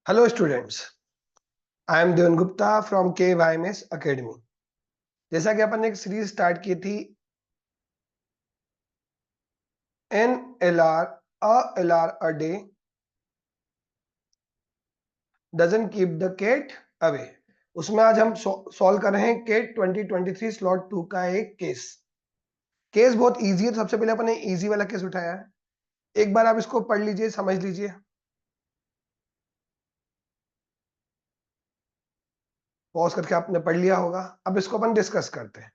Hello students, I am Devan Gupta from KYMS Academy। जैसा कि अपन ने एक सीरीज स्टार्ट की थी NLR a day doesn't keep the cat away, उसमें आज हम सॉल्व कर रहे हैं केट 2023 स्लॉट 2 का एक केस बहुत इजी है। तो सबसे पहले अपन ने इजी वाला केस उठाया है। एक बार आप इसको पढ़ लीजिए, समझ लीजिए। पॉज करके आपने पढ़ लिया होगा। अब इसको अपन डिस्कस करते हैं।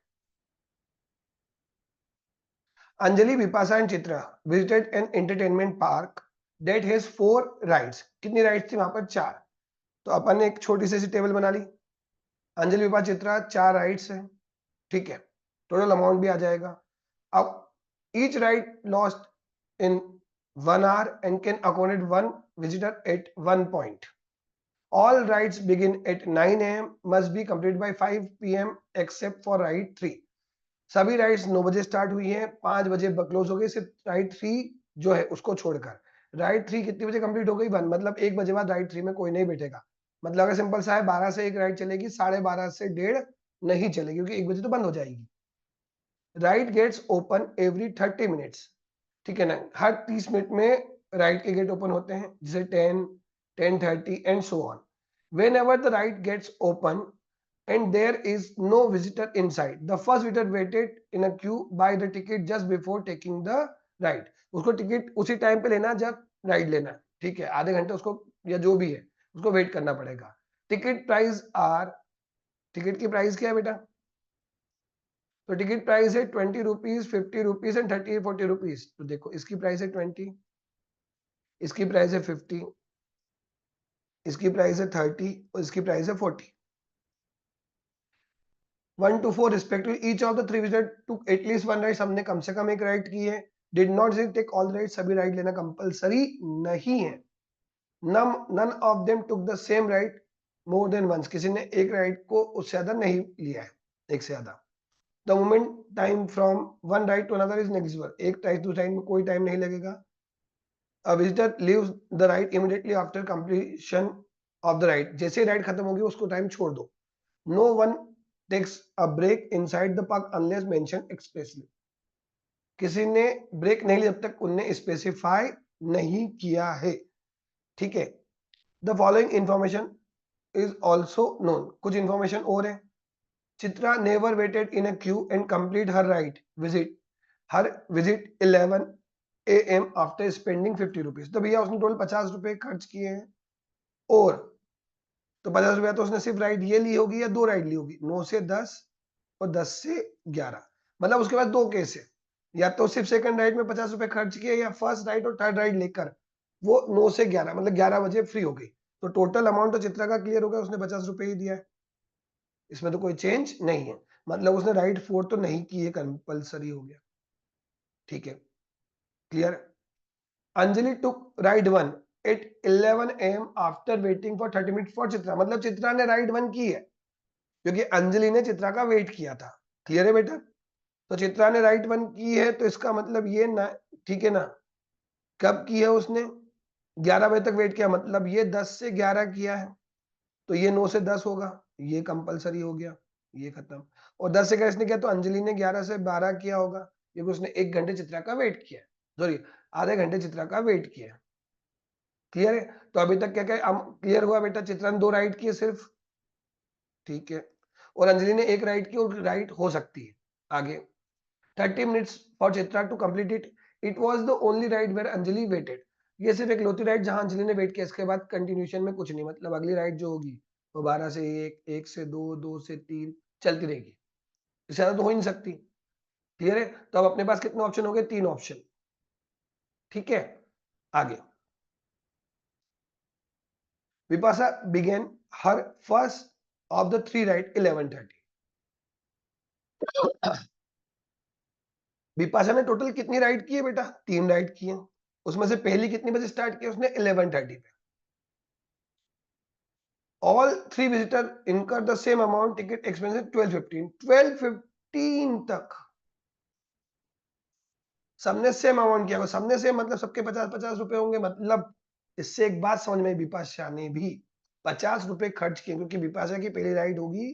Anjali, Vipasha and Chitra visited an entertainment park that has 4 rides. कितनी राइड्स थी वहां पर? 4। तो अपन ने एक छोटी सी टेबल बना ली। अंजलि, विपाशा, चित्रा 4 राइड्स है, ठीक है। टोटल अमाउंट भी आ जाएगा। अब each ride lost in 1 hour and can accommodate 1 visitor at 1 point. All rides begin at 9 a.m. must be completed by 5 p.m. except for ride 3. सभी राइड्स 9 बजे स्टार्ट हुई हैं, 5 बजे क्लोज हो गई, सिर्फ राइड 3 जो है उसको छोड़कर। राइड 3 कितने बजे कंप्लीट हो गई? 1। मतलब 1 बजे बाद राइड 3 में कोई नहीं बैठेगा। मतलब अगर सिंपल सा है, 12 से एक राइड चलेगी, 12:30 से 1:30 नहीं चलेगी, क्योंकि 1 बजे तो बंद हो जाएगी। Ride gets open every 30 minutes, ठीक है ना। हर 30 मिनट में राइड के गेट ओपन होते हैं, जैसे 10, 10:30 and so on. Whenever the ride gets open and there is no visitor inside, the first visitor waited in a queue buy the ticket just before taking the ride. उसको ticket उसी time पे लेना जब ride लेना, ठीक है। आधे घंटे उसको या जो भी है उसको वेट करना पड़ेगा। टिकट प्राइस आर, टिकट की प्राइस क्या है बेटा? तो टिकट प्राइस है 20 रुपीज, 50 रुपीज एंड 30, 40 रुपीज। तो देखो, इसकी प्राइस है 20, इसकी प्राइस है 50, इसकी प्राइस है 30 और इसकी प्राइस है 40। 1 to 4 respectively, each of the 3 visitors took at least 1 ride। सबने कम से कम एक राइड की है। Did not take all the rides, सभी राइड लेना कंपलसरी नहीं है। None of them took the same ride more than once, किसी ने एक राइड को उससे ज्यादा नहीं लिया है, एक से ज्यादा। The moment time from one ride to another is negligible, एक राइड दूसरी राइड में कोई टाइम नहीं लगेगा। A visitor leaves the ride immediately after completion of the ride, जैसे राइड खत्म होगी उसको टाइम छोड़ दो। No one takes a break inside the park unless mentioned expressly, किसी ने ब्रेक नहीं लिया जब तक उनने स्पेसिफाई नहीं किया है, ठीक है। The following information is also known, कुछ इंफॉर्मेशन और है। Chitra never waited in a queue and complete her ride her visit 11 AM after spending 50 rupees. तो भैया उसने टोटल 50 रुपए खर्च किए हैं, और तो 50 रुपया तो उसने सिर्फ राइड ये ली होगी या 2 राइड ली होगी, 9 से 10 और 10 से 11। मतलब उसके बाद 2 केस है, या तो सिर्फ सेकंड राइड में 50 रुपए खर्च किए, या फर्स्ट राइड और थर्ड राइड लेकर वो 9 से 11 मतलब 11 बजे फ्री हो गई। तो टोटल अमाउंट तो चित्रा का क्लियर हो गया, उसने 50 रुपए ही दिया है, इसमें तो कोई चेंज नहीं है। मतलब उसने राइड 4 तो नहीं की है, कंपल्सरी हो गया, ठीक है, clear. Anjali took ride 1 at 11 AM after waiting for 30 minute for Chitra. मतलब चित्रा ने राइड 1 की है क्योंकि अंजलि ने चित्रा का वेट किया था। क्लियर है बेटा? तो चित्रा ने राइट 1 की है, तो इसका मतलब ये ना, ठीक है ना। कब की है उसने? 11 बजे तक वेट किया, मतलब ये 10 से 11 किया है, तो ये 9 से 10 होगा, ये कंपलसरी हो गया, ये खत्म। और 10 से 11 इसने किया, तो अंजलि ने 11 से 12 किया होगा, क्योंकि उसने 1 घंटे चित्रा का वेट किया, सॉरी आधे घंटे चित्रा का वेट किया। क्लियर है? तो अभी तक क्या क्या क्लियर हुआ बेटा? चित्रा ने 2 राइड किए सिर्फ, ठीक है, और अंजलि ने 1 राइड की, और राइड हो सकती है आगे। 30 minutes for Chitra to complete it. It was the only ride where Anjali waited. ये सिर्फ एक लौती राइड जहां अंजलि ने वेट किया, इसके बाद कंटिन्यूशन में कुछ नहीं। मतलब अगली राइड जो होगी वो 12 से 1, 1 से 2, 2 से 3 चलती रहेगी, इससे ज्यादा तो हो ही नहीं सकती। क्लियर है? तो अब अपने पास कितने ऑप्शन हो गए? 3 ऑप्शन, ठीक है। आगे, Vipasha began her first of the 3 ride 11:30। Vipasha ने टोटल कितनी राइड की है बेटा? 3 राइड की है। उसमें से पहली कितनी बजे स्टार्ट किया उसने? 11:30 पे। All 3 visitors incur the same amount, ticket expenses 12:15, 12:15 तक सबने सेम अमाउंट किया। सबने सेम मतलब सबके 50-50 रुपए होंगे, मतलब इससे एक बात समझ में, बिपाशा ने भी 50 रुपए खर्च किए, क्योंकि बिपाशा की पहली राइड होगी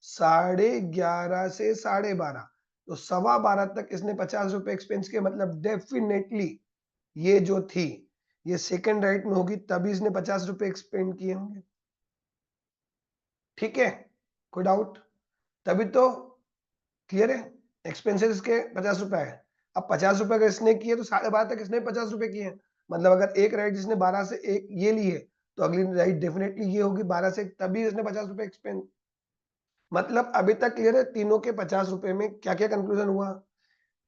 11:30 से 12:30, तो 12:15 तक इसने 50 रुपए एक्सपेंस किए, मतलब डेफिनेटली ये जो थी ये सेकंड राइड में होगी, तभी इसने 50 रुपए एक्सपेंड किए होंगे। ठीक है, कोई डाउट? तभी तो क्लियर है, एक्सपेंसेस के 50 रुपए है। अब 50 रुपए अगर इसने किए तो 12:30 तक इसने 50 रुपए किए हैं, मतलब अगर एक राइड जिसने 12 से 1 ये ली है, तो अगली राइड डेफिनेटली ये होगी 12 से 1, तभी इसने 50 रुपए एक्सपेंड। मतलब अभी तक क्लियर है, तीनों के 50 रुपए में क्या क्या कंक्लूजन हुआ?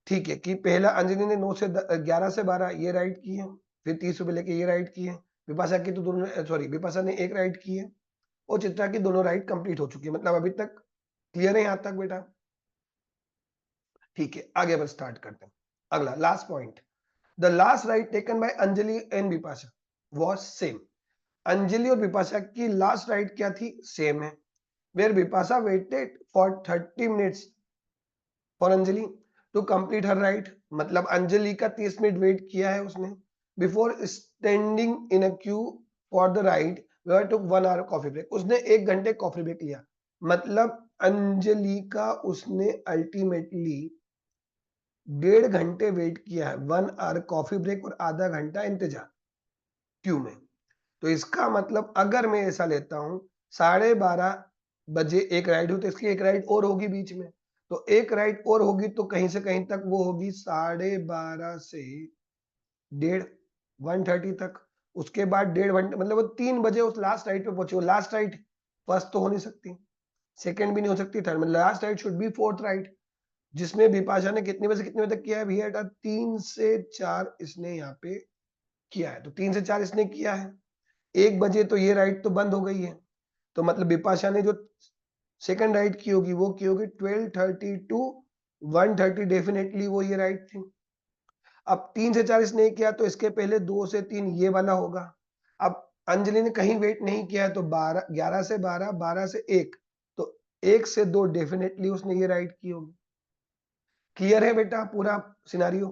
ठीक है, कि पहला अंजलि ने 11 से 12 ये राइड की है, फिर 30 रुपए लेके ये राइड की है। विपाशा की तो दोनों, सॉरी, विपाशा ने एक राइड की है और चित्रा की दोनों राइड कंप्लीट हो चुकी है। मतलब अभी तक क्लियर है यहाँ तक बेटा? ठीक है, आगे अब स्टार्ट करते हैं। अगला last point, the last ride taken by Anjali and Vipasha was same. Anjali और विपाशा की लास्ट राइड क्या थी? सेम है। Where Vipasha waited for 30 minutes for Anjali to complete her ride, मतलब अंजलि का 30 मिनट वेट किया है उसने before standing in a queue for the ride where took 1 hour coffee break. उसने 1 घंटे कॉफी ब्रेक लिया, मतलब अंजलि का उसने अल्टीमेटली 1.5 घंटे वेट किया है, 1 आवर कॉफी ब्रेक और आधा घंटा इंतजार क्यू में। तो इसका मतलब अगर मैं ऐसा लेता हूं 12:30 बजे एक राइड हुई, तो इसकी एक राइड और होगी बीच में, तो एक राइड और होगी तो कहीं से कहीं तक वो होगी 12:30 से 1:30 तक। उसके बाद 1.5 घंटे, मतलब वो 3 बजे उस लास्ट राइड पे पहुंचे। वो लास्ट राइड फर्स्ट तो हो नहीं सकती, सेकंड भी नहीं हो सकती, थर्ड, मतलब last ride should be fourth ride, जिसमें बिपाशा ने कितने बजे से कितने बजे तक किया है भैया? 3 से 4 इसने यहाँ पे किया है, तो 3 से 4 इसने किया है। 1 बजे तो ये राइड तो बंद हो गई है, तो मतलब बिपाशा ने जो सेकंड राइड की होगी वो की होगी 12:30 टू 1:30, डेफिनेटली वो ये राइड थी। अब 3 से 4 इसने किया, तो इसके पहले 2 से 3 ये वाला होगा। अब अंजलि ने कहीं वेट नहीं किया है, तो 11 से 12, 12 से 1, तो 1 से 2 डेफिनेटली उसने ये राइड की होगी। क्लियर है बेटा पूरा सिनारियो?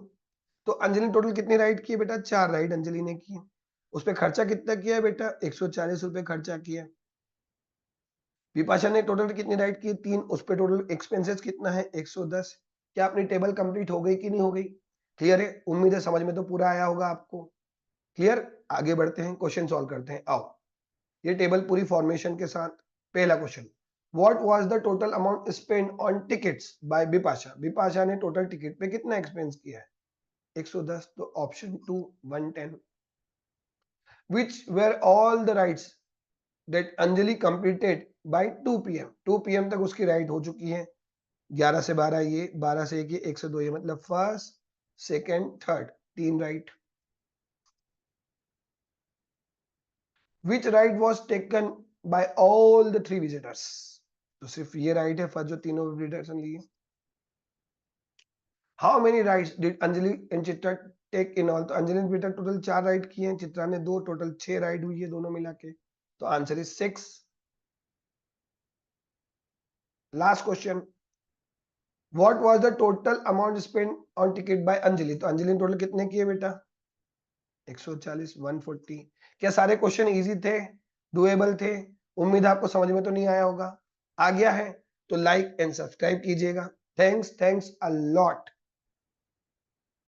तो अंजलि ने टोटल कितनी राइड की है बेटा? 4 राइड अंजलि ने की है। उस पर खर्चा कितना किया है बेटा? 140 रुपए खर्चा किया। विपाशा ने टोटल कितनी राइड की? 3, उस पर टोटल एक्सपेंसेस कितना है? 110। क्या अपनी टेबल कंप्लीट हो गई कि नहीं हो गई? क्लियर है? उम्मीद है समझ में तो पूरा आया होगा आपको। क्लियर? आगे बढ़ते हैं, क्वेश्चन सॉल्व करते हैं। आओ, ये टेबल पूरी फॉर्मेशन के साथ। पहला question, what was the total amount spend on tickets by Vipasha? Vipasha ने टोटल टिकट पे कितना एक्सपेंस किया है? 110, तो option 2 110। which were all the rides that Anjali completed by 2 PM? 2 PM तक उसकी राइड हो चुकी है। 11 से 12 ये, 12 से 1 ये, 1 से 2 ये, मतलब first, second, third, 3 ride. which ride was taken by all the 3 visitors? तो सिर्फ ये राइड है फर्स्ट जो तीनों विजिटर्स ने लिए। How many rides did Anjali and Chitra take in all? तो अंजलि ने बेटा टोटल 4 राइड किए हैं, चित्रा ने 2, टोटल 6 राइड हुई है दोनों मिला के। तो answer is 6। Last question, what was the total amount spend on ticket by Anjali? तो अंजलि ने टोटल कितने किए बेटा? 140, 140। क्या सारे क्वेश्चन इजी थे, डुएबल थे? उम्मीद आपको समझ में तो नहीं आया होगा। आ गया है तो लाइक एंड सब्सक्राइब कीजिएगा। Thanks a lot.